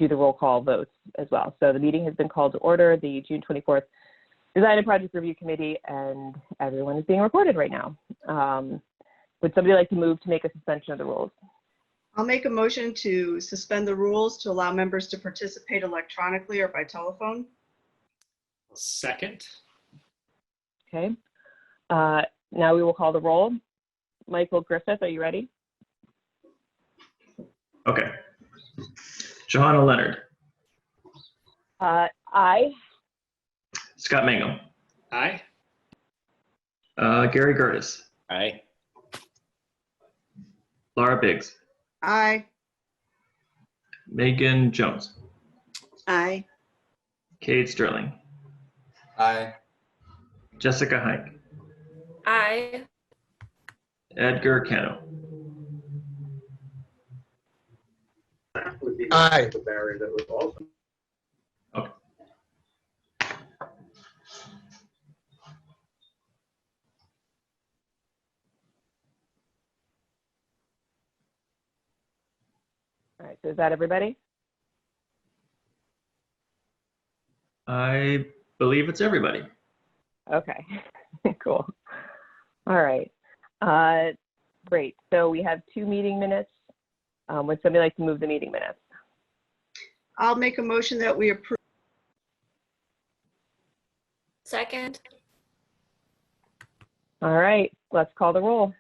do the roll call votes as well. So the meeting has been called to order, the June 24th Design and Project Review Committee, and everyone is being recorded right now. Would somebody like to move to make a suspension of the rules? I'll make a motion to suspend the rules to allow members to participate electronically or by telephone. Second. Okay. Now we will call the roll. Michael Griffith, are you ready? Okay. Johanna Leonard. Aye. Scott Mangum. Aye. Gary Gertis. Aye. Laura Biggs. Aye. Megan Jones. Aye. Cade Sterling. Aye. Jessica Hike. Aye. Edgar Cano. Aye. Okay. All right, so is that everybody? I believe it's everybody. Okay, cool. All right, great. So we have 2 meeting minutes. Would somebody like to move the meeting minutes? I'll make a motion that we approve. Second. All right, let's call the roll.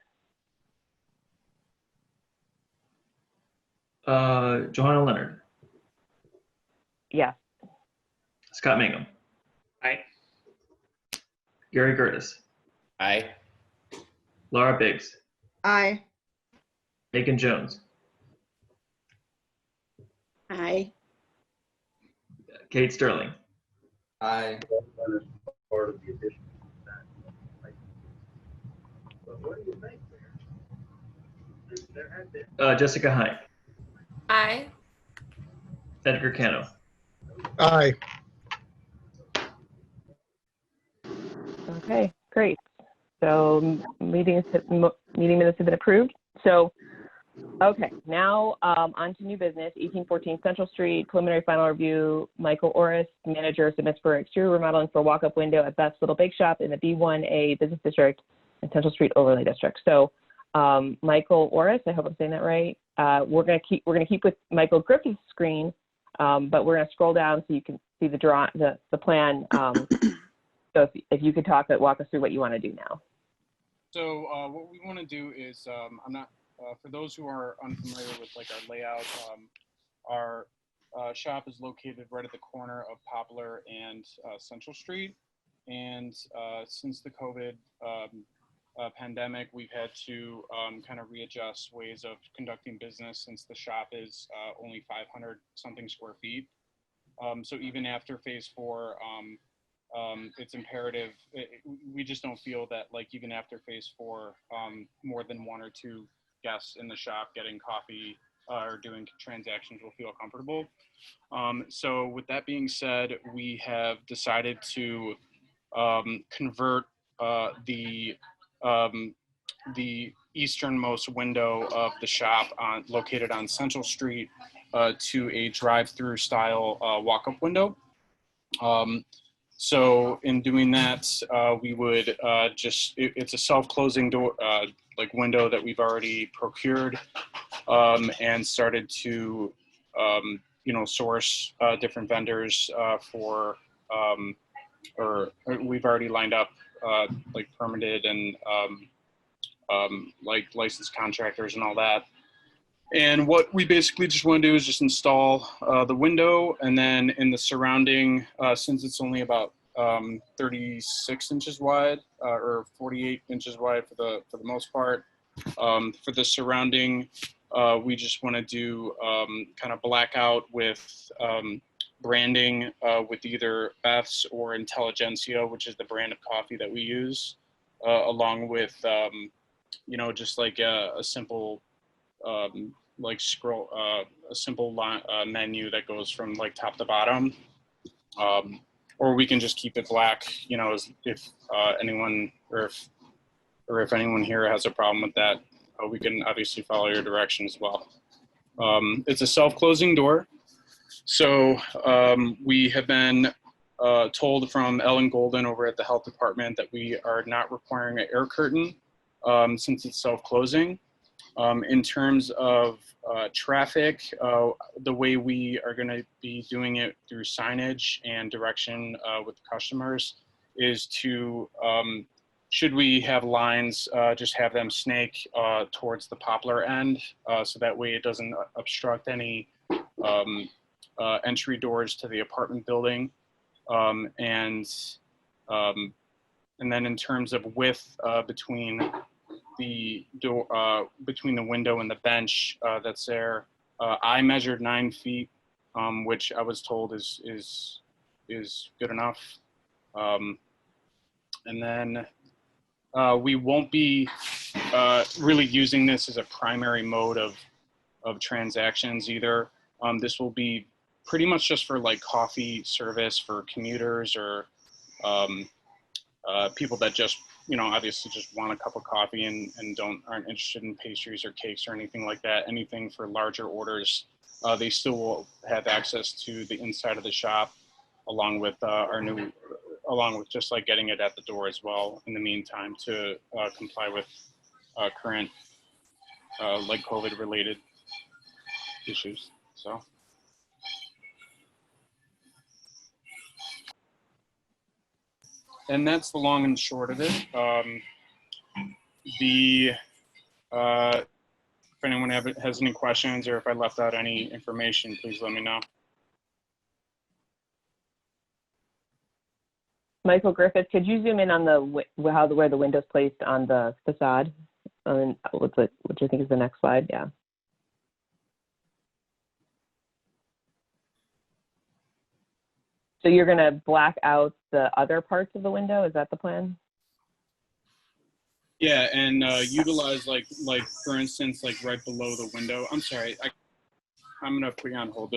Johanna Leonard. Yes. Scott Mangum. Aye. Gary Gertis. Aye. Laura Biggs. Aye. Megan Jones. Aye. Cade Sterling. Aye. Jessica Hike. Aye. Edgar Cano. Aye. Okay, great. So meeting minutes have been approved. So, okay, now on to new business. 1814 Central Street, preliminary final review. Michael Orris, manager, submits for exterior remodeling for a walk-up window at Beth's Little Bake Shop in the B1A Business District and Central Street Overlay District. So, Michael Orris, I hope I'm saying that right. We're gonna keep with Michael Griffith's screen, but we're gonna scroll down so you can see the plan. So if you could walk us through what you want to do now. So what we want to do is, for those who are unfamiliar with like our layout, our shop is located right at the corner of Poplar and Central Street. And since the COVID pandemic, we've had to kind of readjust ways of conducting business since the shop is only 500 something square feet. So even after phase 4, it's imperative. We just don't feel that like even after phase 4, more than 1 or 2 guests in the shop getting coffee or doing transactions will feel comfortable. So with that being said, we have decided to convert the easternmost window of the shop located on Central Street to a drive-through style walk-up window. So in doing that, we would it's a self-closing door, like window that we've already procured and started to, source different vendors for, or we've already lined up like permitted and like licensed contractors and all that. And what we basically just want to do is just install the window, and then in the surrounding, since it's only about 36 inches wide or 48 inches wide for the most part, for the surrounding, we just want to do kind of blackout with branding with either Beth's or Intelligentsia, which is the brand of coffee that we use, along with just like a simple like scroll, a simple menu that goes from like top to bottom, or we can just keep it black, if anyone or if anyone here has a problem with that, we can obviously follow your direction as well. It's a self-closing door. So we have been told from Ellen Golden over at the health department that we are not requiring an air curtain since it's self-closing. In terms of traffic, the way we are going to be doing it through signage and direction with customers is to, should we have lines, just have them snake towards the Poplar end, so that way it doesn't obstruct any entry doors to the apartment building. And then in terms of width between the door, between the window and the bench that's there, I measured 9 feet, which I was told is good enough. And then we won't be really using this as a primary mode of transactions either. This will be pretty much just for like coffee service for commuters or people that just, you know, obviously just want a cup of coffee and aren't interested in pastries or cakes or anything like that. Anything for larger orders, they still will have access to the inside of the shop, along with along with just like getting it at the door as well in the meantime to comply with current like COVID related issues. So. And that's the long and short of it. If anyone has any questions or if I left out any information, please let me know. Michael Griffith, could you zoom in on where the window's placed on the facade? Which I think is the next slide. Yeah. So you're going to black out the other parts of the window? Is that the plan? Yeah, and utilize like for instance, like right below the window. I'm sorry, I'm gonna put you on hold.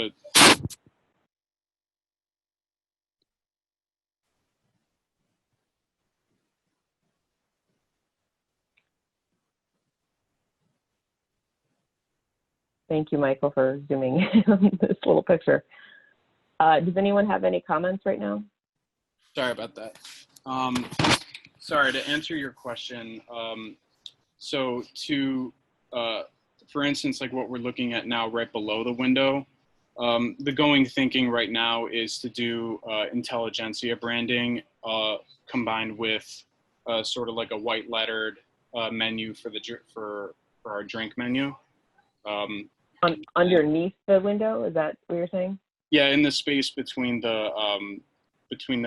Thank you, Michael, for zooming in on this little picture. Does anyone have any comments right now? Sorry about that. Sorry, to answer your question. So for instance, like what we're looking at now right below the window, the going thinking right now is to do Intelligentsia branding combined with sort of like a white lettered menu for our drink menu. Underneath the window, is that what you're saying? Yeah, in the space between the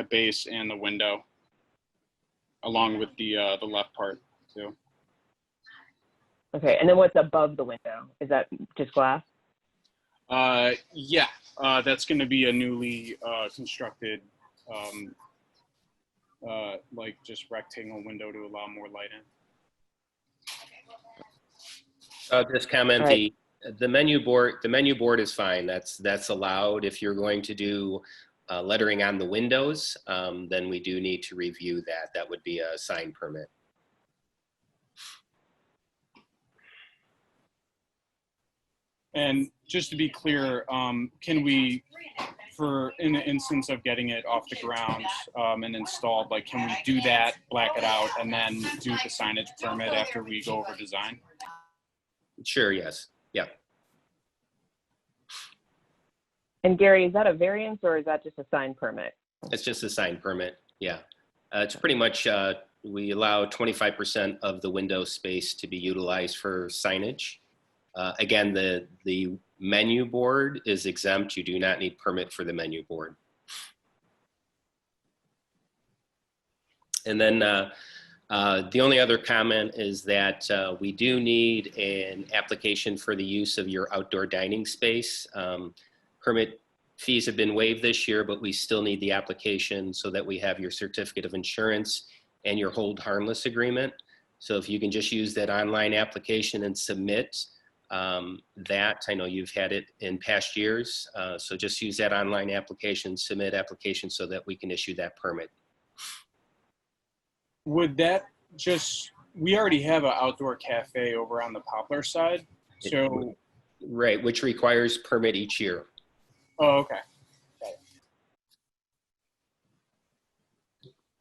base and the window, along with the left part too. Okay, and then what's above the window? Is that just glass? Yeah, that's going to be a newly constructed, like just rectangle window to allow more light in. I'll just comment Right. the menu board is fine. That's allowed. If you're going to do lettering on the windows, then we do need to review that. That would be a sign permit. And just to be clear, can we, in the instance of getting it off the ground and installed, like can we do that, black it out, and then do the signage permit after we go over design? Sure, yes. Yeah. And Gary, is that a variance or is that just a sign permit? It's just a sign permit. Yeah. It's pretty much, we allow 25% of the window space to be utilized for signage. Again, the menu board is exempt. You do not need permit for the menu board. And then the only other comment is that we do need an application for the use of your outdoor dining space. Permit fees have been waived this year, but we still need the application so that we have your certificate of insurance and your hold harmless agreement. So if you can just use that online application and submit that, I know you've had it in past years, so just use that online application, submit application so that we can issue that permit. Would that just, we already have an outdoor cafe over on the Poplar side, so. Right, which requires permit each year. Oh, okay.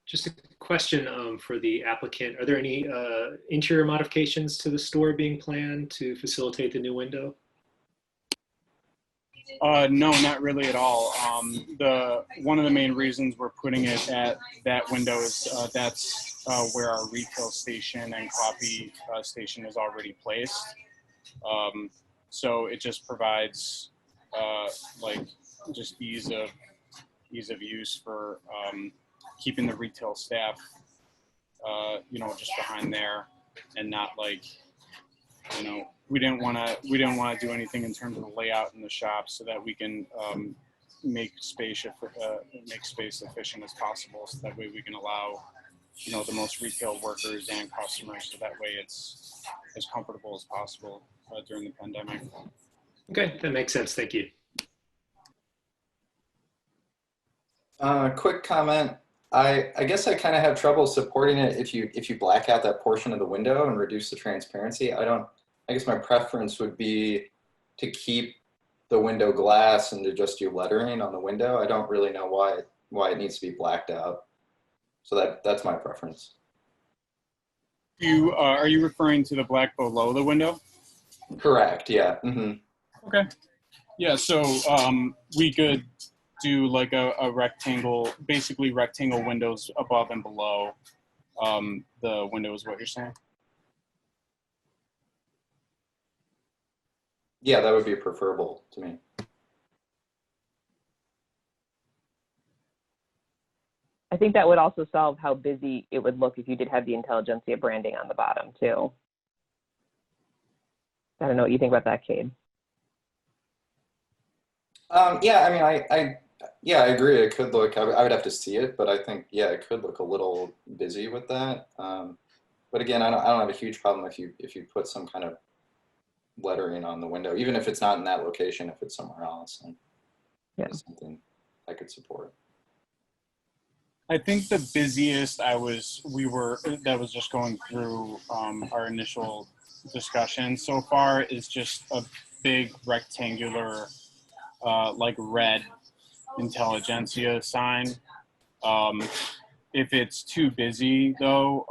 Just a question for the applicant. Are there any interior modifications to the store being planned to facilitate the new window? No, not really at all. One of the main reasons we're putting it at that window is that's where our retail station and coffee station is already placed. So it just provides like just ease of use for keeping the retail staff, just behind there, and not like, we didn't want to do anything in terms of the layout in the shop, so that we can make space efficient as possible, so that way we can allow the most retail workers and customers, so that way it's as comfortable as possible during the pandemic. Okay, that makes sense. Thank you. Quick comment. I guess I kind of have trouble supporting it if you black out that portion of the window and reduce the transparency. I guess my preference would be to keep the window glass and to just do lettering on the window. I don't really know why it needs to be blacked out. So that's my preference. Are you referring to the black below the window? Correct. Yeah. Mm-hmm. Okay. Yeah. So we could do like a rectangle, basically rectangle windows above and below the window is what you're saying? Yeah, that would be preferable to me. I think that would also solve how busy it would look if you did have the Intelligentsia branding on the bottom too. I don't know what you think about that, Cade. Yeah, I mean, I agree. It could look, I would have to see it, but I think, yeah, it could look a little busy with that. But again, I don't have a huge problem if you put some kind of lettering on the window, even if it's not in that location, if it's somewhere else. And that's something I could support. I think the busiest that was just going through our initial discussion so far is just a big rectangular, like red Intelligentsia sign. If it's too busy though,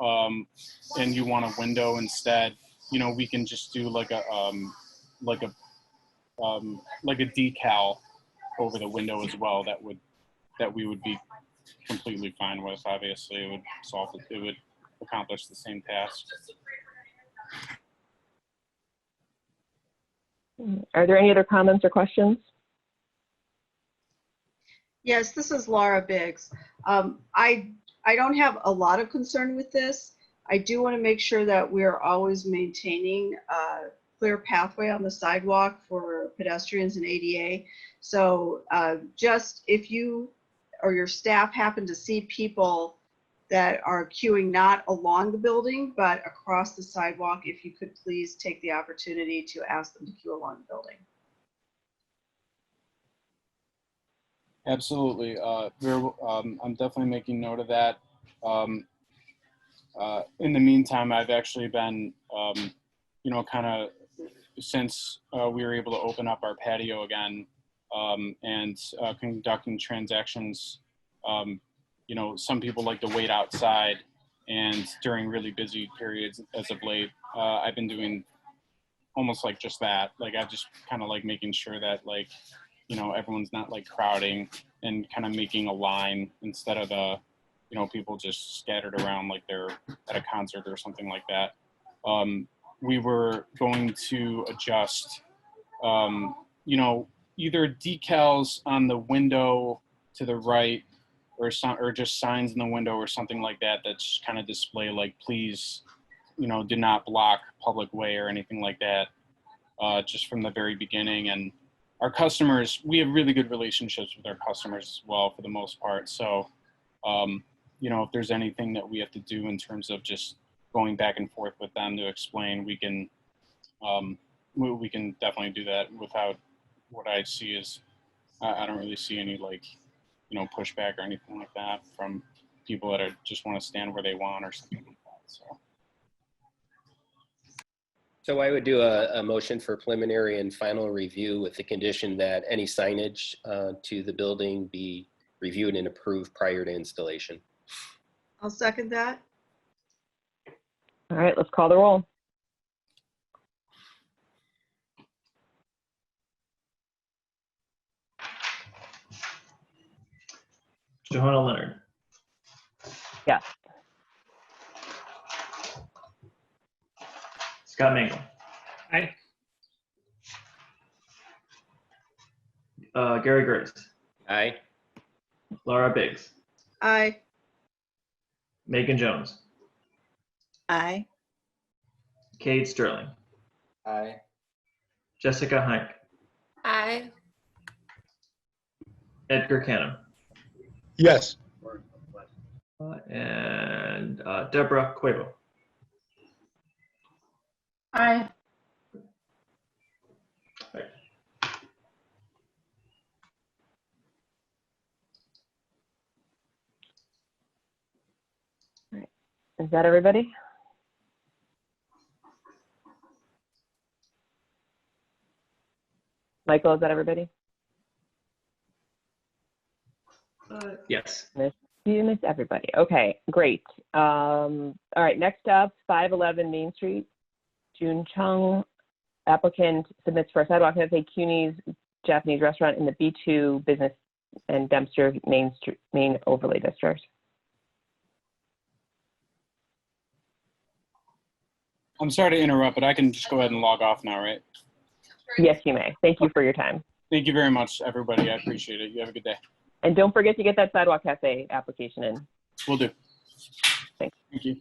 and you want a window instead, we can just do like a decal over the window as well. That we would be completely fine with. Obviously, it would accomplish the same task. Are there any other comments or questions? Yes, this is Laura Biggs. I don't have a lot of concern with this. I do want to make sure that we're always maintaining a clear pathway on the sidewalk for pedestrians and ADA. So just if you or your staff happen to see people that are queuing not along the building, but across the sidewalk, if you could please take the opportunity to ask them to queue along the building. Absolutely. I'm definitely making note of that. In the meantime, I've actually been, kind of since we were able to open up our patio again and conducting transactions, some people like to wait outside, and during really busy periods as of late, I've been doing almost like just that. Like I just kind of like making sure that everyone's not like crowding and kind of making a line instead of people just scattered around like they're at a concert or something like that. We were going to adjust, either decals on the window to the right or just signs in the window or something like that that's kind of display like, please, do not block public way or anything like that, just from the very beginning. And our customers, we have really good relationships with our customers as well for the most part. So, if there's anything that we have to do in terms of just going back and forth with them to explain, we can definitely do that without what I see is, I don't really see any pushback or anything like that from people that just want to stand where they want or something like that. So. So I would do a motion for preliminary and final review with the condition that any signage to the building be reviewed and approved prior to installation. I'll second that. All right, let's call the roll. Johanna Leonard, Yes. Scott Mangle, Aye. Gary Gertis, Aye. Laura Biggs, Aye. Megan Jones, Aye. Kate Sterling, Aye. Jessica Hike, Aye. Edgar Cano, Yes. and Deborah Cuevo. Aye. Is that everybody? Michael, is that everybody? Yes. You missed everybody. Okay, great. All right, next up, 511 Main Street. June Chung, applicant submits for a sidewalk cafe, CUNY's Japanese restaurant in the B2 Business and Dempster Main Overlay District. I'm sorry to interrupt, but I can just go ahead and log off now, right? Yes, you may. Thank you for your time. Thank you very much, everybody. I appreciate it. You have a good day. And don't forget to get that sidewalk cafe application in. Will do. Thanks. Thank you.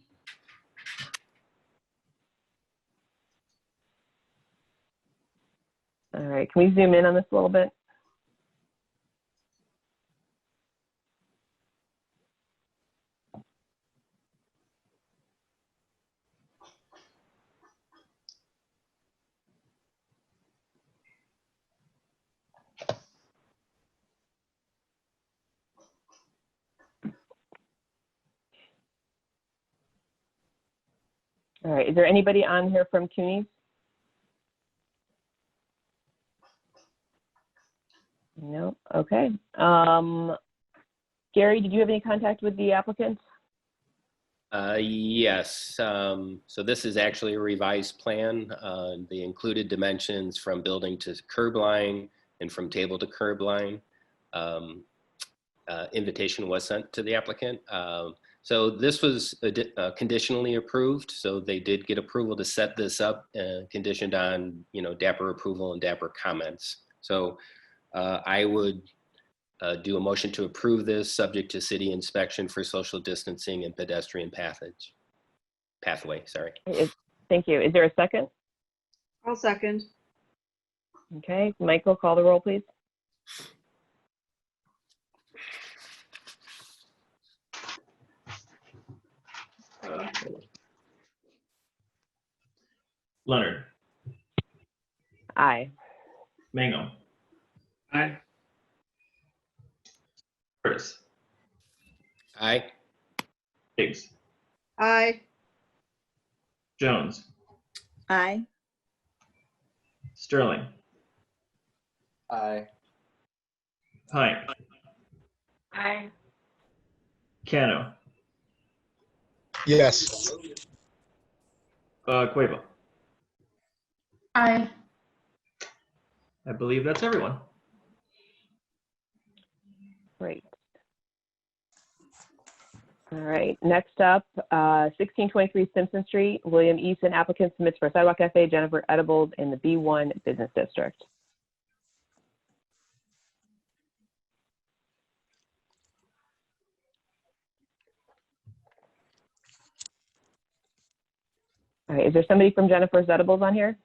All right, can we zoom in on this a little bit? All right, is there anybody on here from CUNY? No, okay. Gary, did you have any contact with the applicant? Yes. So this is actually a revised plan. The included dimensions from building to curb line and from table to curb line. Invitation was sent to the applicant. So this was conditionally approved. So they did get approval to set this up, conditioned on, DAPR approval and DAPR comments. So I would do a motion to approve this subject to city inspection for social distancing and pedestrian pathway, sorry. Thank you. Is there a second? I'll second. Okay, Michael, call the roll, please. Leonard, Aye. Mango, Aye. Curtis, Aye. Biggs, Aye. Jones, Aye. Sterling, Aye. Hike, Aye. Cano, Yes. Cuevo. Aye. I believe that's everyone. Great. All right, next up, 1623 Simpson Street, William Eason, applicant submits for a sidewalk cafe, Jennifer Edibles in the B1 Business District. All right, is there somebody from Jennifer's Edibles on here?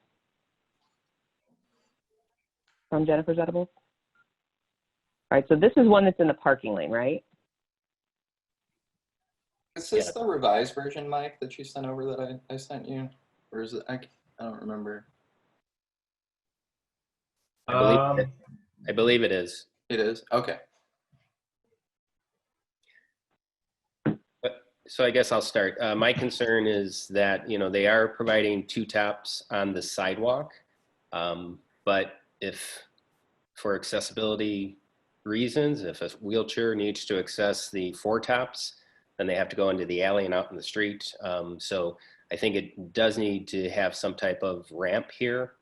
From Jennifer's Edibles? All right, so this is one that's in the parking lane, right? Is this the revised version, Mike, that you sent over that I sent you? Or is it, I don't remember. I believe it is. It is? Okay. So I guess I'll start. My concern is that, they are providing two tops on the sidewalk. But if, for accessibility reasons, if a wheelchair needs to access the four tops, then they have to go into the alley and out in the street. So I think it does need to have some type of ramp here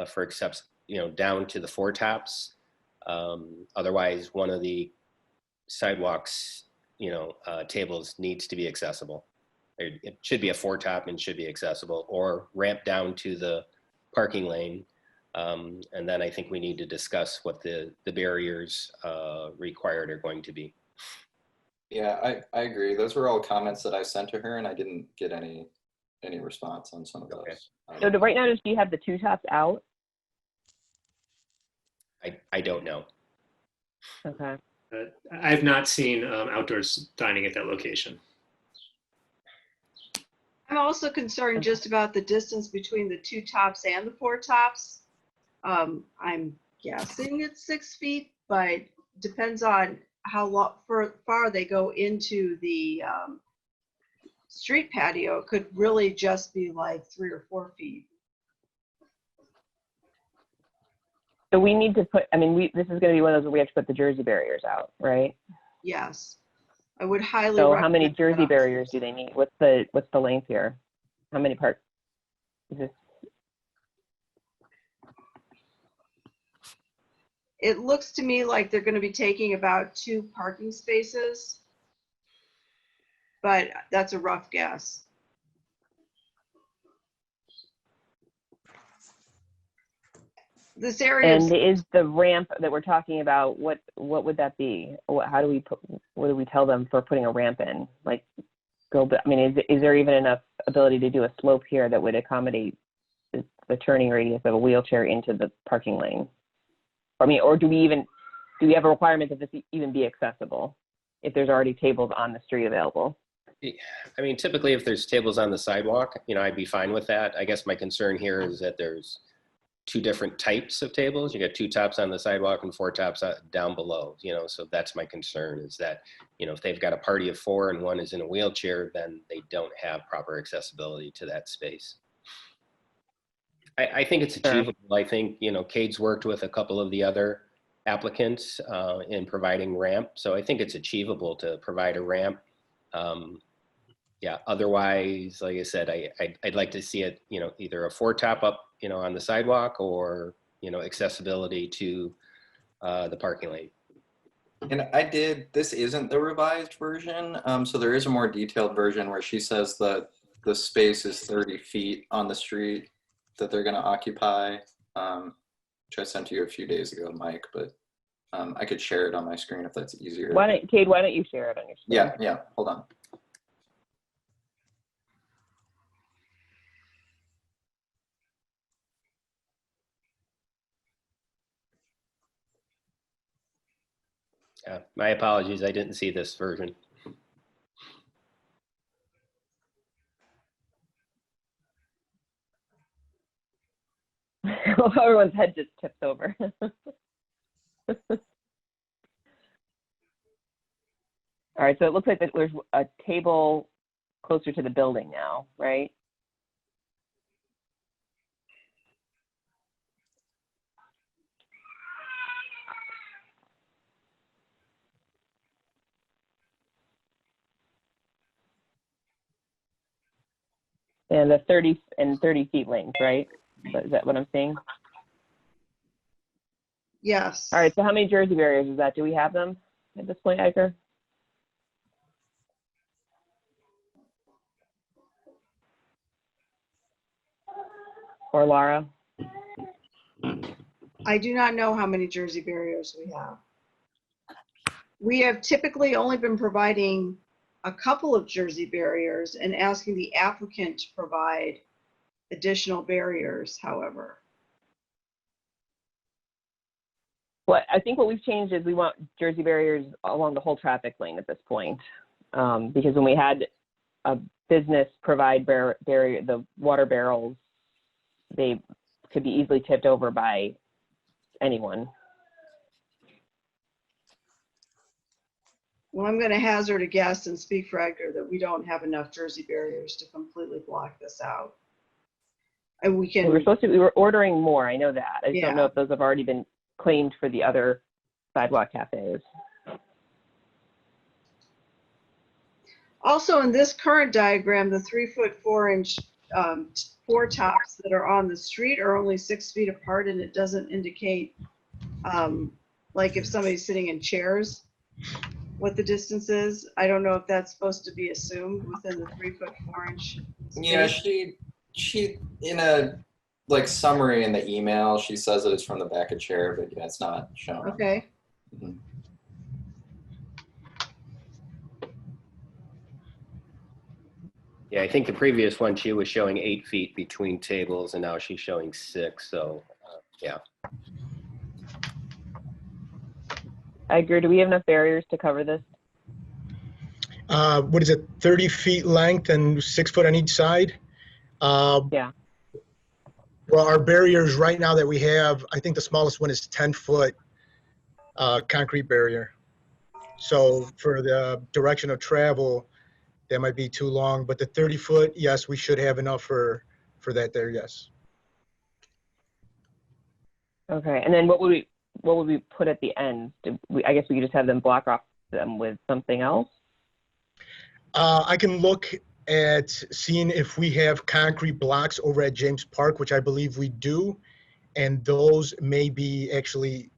for accepts, down to the four tops. Otherwise, one of the sidewalks, tables needs to be accessible. It should be a four top and should be accessible, or ramp down to the parking lane. And then I think we need to discuss what the barriers required are going to be. Yeah, I agree. Those were all comments that I sent to her, and I didn't get any response on some of those. Okay. So right now, does she have the two tops out? I don't know. Okay. I've not seen outdoors dining at that location. I'm also concerned just about the distance between the two tops and the four tops. I'm guessing it's 6 feet, but depends on how far they go into the street patio. It could really just be like 3 or 4 feet. So we need to put, this is going to be one of those where we have to put the Jersey barriers out, right? Yes, I would highly So recommend. how many Jersey that. barriers do they need? What's the length here? How many parts? Is this? It looks to me like they're going to be taking about 2 parking spaces, but that's a rough guess. This area And is the ramp that we're talking about, what would that be? What do we tell them for putting a ramp in? Like, is there even enough ability to do a slope here that would accommodate the turning radius of a wheelchair into the parking lane? Or do we have a requirement that this even be accessible if there's already tables on the street available? Typically if there's tables on the sidewalk, I'd be fine with that. I guess my concern here is that there's 2 different types of tables. You got 2 tops on the sidewalk and 4 tops down below, so that's my concern, is that, if they've got a party of 4 and one is in a wheelchair, then they don't have proper accessibility to that space. I think it's achievable. I think, Cade's worked with a couple of the other applicants in providing ramp. So I think it's achievable to provide a ramp. Otherwise, like I said, I'd like to see it, either a 4 top up, on the sidewalk, or, accessibility to the parking lane. And this isn't the revised version. So there is a more detailed version where she says that the space is 30 feet on the street that they're going to occupy, which I sent to you a few days ago, Mike, but I could share it on my screen if that's easier. Cade, why don't you share it on your screen? Yeah, hold on. My apologies, I didn't see this version. Everyone's head just tips over. All right, so it looks like there's a table closer to the building now, right? And the 30 feet length, right? Is that what I'm seeing? Yes. All right, so how many Jersey barriers is that? Do we have them at this point, Iker? Or Laura? I do not know how many Jersey barriers we have. We have typically only been providing a couple of Jersey barriers and asking the applicant to provide additional barriers, however. Well, I think what we've changed is we want Jersey barriers along the whole traffic lane at this point. Because when we had a business provide the water barrels, they could be easily tipped over by anyone. Well, I'm going to hazard a guess and speak for Edgar that we don't have enough Jersey barriers to completely block this out. And we can. We were ordering more. I know that. I just don't know Yeah. if those have already been claimed for the other sidewalk cafes. Also, in this current diagram, the 3-foot 4-inch four tops that are on the street are only 6 feet apart, and it doesn't indicate, like if somebody's sitting in chairs, what the distance is. I don't know if that's supposed to be assumed within the 3-foot 4-inch. Yeah, she in a like summary in the email, she says that it's from the back of chair, but yeah, it's not shown. Okay. Mhm. Yeah, I think the previous one, she was showing 8 feet between tables, and now she's showing 6, so, yeah. Edgar, do we have enough barriers to cover this? What is it, 30 feet length and 6 foot on each side? Yeah. Well, our barriers right now that we have, I think the smallest one is 10 foot concrete barrier. So for the direction of travel, that might be too long, but the 30 foot, yes, we should have enough for that there, yes. Okay, and then what would we put at the end? I guess we could just have them block off them with something else? I can look at seeing if we have concrete blocks over at James Park, which I believe we do, and those may be actually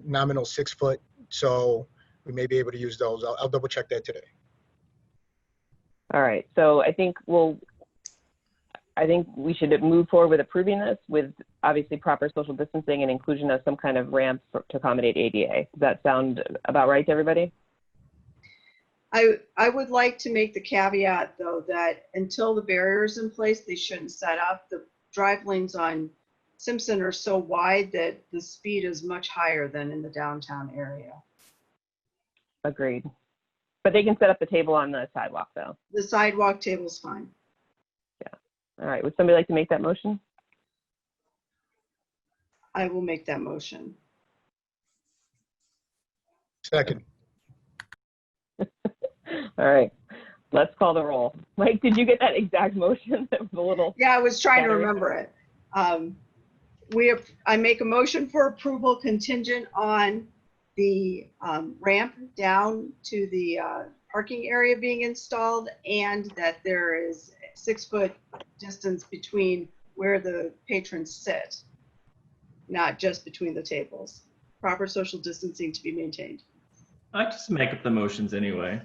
nominal 6 foot, so we may be able to use those. I'll double check that today. All right, so I think we should move forward with approving this with obviously proper social distancing and inclusion of some kind of ramp to accommodate ADA. Does that sound about right to everybody? I would like to make the caveat, though, that until the barrier's in place, they shouldn't set up. The drive lanes on Simpson are so wide that the speed is much higher than in the downtown area. Agreed. But they can set up the table on the sidewalk, though. The sidewalk table's fine. All right, would somebody like to make that motion? I will make that motion. Second. All right, let's call the roll. Mike, did you get that exact motion? That was a little. Yeah, I was trying to Battery. remember it. I make a motion for approval contingent on the ramp down to the parking area being installed, and that there is 6 foot distance between where the patrons sit, not just between the tables. Proper social distancing to be maintained. I just make up the motions anyway.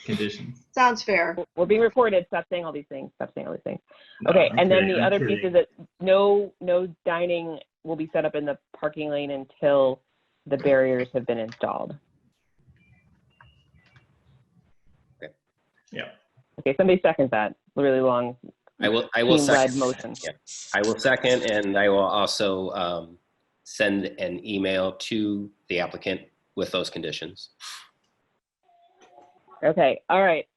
Conditions. Sounds fair. We're being recorded. Stop saying all these things. Stop saying all these things. No, Okay, I'm and then kidding, the I'm other piece kidding. is that no dining will be set up in the parking lane until the barriers have been installed. Yeah. Okay, somebody seconds that really long I will team-led second. motion. Yeah, I will second, and I will also send an email to the applicant with those conditions. Okay, all right,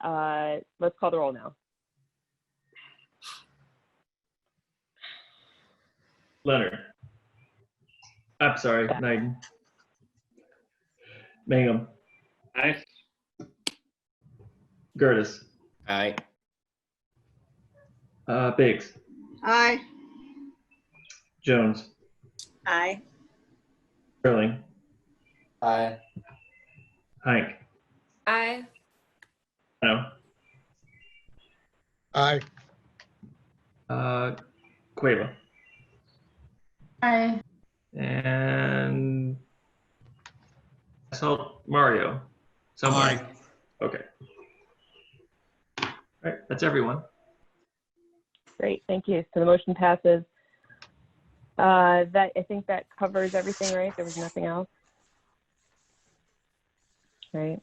let's call the roll now. Leonard. I'm sorry, Knighton. Mangum. Aye. Gertis. Aye. Biggs. Aye. Jones. Aye. Sterling. Aye. Hank. Aye. No. Aye. Quavo. Aye. And so Mario. Somebody. Okay. All right, that's everyone. Great, thank you. So the motion passes. I think that covers everything, right? There was nothing else? Right,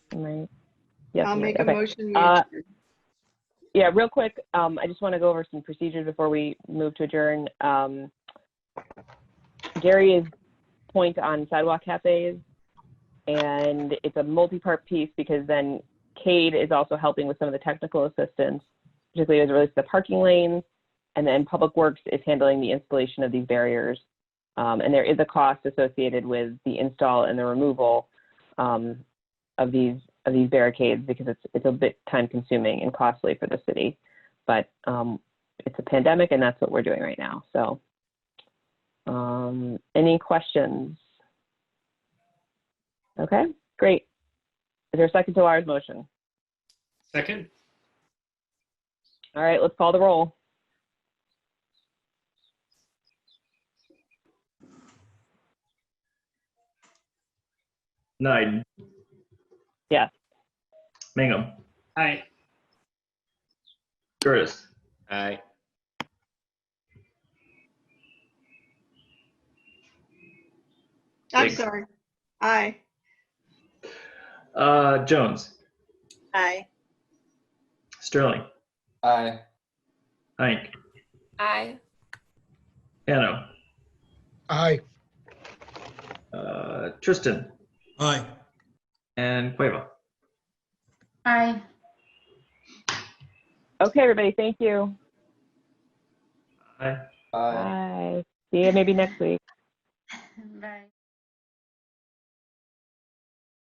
yes. I'll make a okay. motion. we Uh, adjourn. Yeah, real quick, I just want to go over some procedures before we move to adjourn. Gary's point on sidewalk cafes, and it's a multi-part piece because then Cade is also helping with some of the technical assistance, particularly as it relates to the parking lanes, and then Public Works is handling the installation of these barriers. And there is a cost associated with the install and the removal of these of these barricades because it's a bit time consuming and costly for the city. But it's a pandemic and that's what we're doing right now. So any questions? Okay, great. Is there a second to Laura's motion? Second? All right, let's call the roll. Knight, Yes. Mangum, Aye. Curtis, Aye. I'm Big. sorry. Aye. Jones, Aye. Sterling, Aye. Hank, Aye. Pano, Aye. Tristan, Aye. and Cueva. Aye. Okay, everybody, thank you. Aye. Aye. Bye. See you maybe next week. Bye.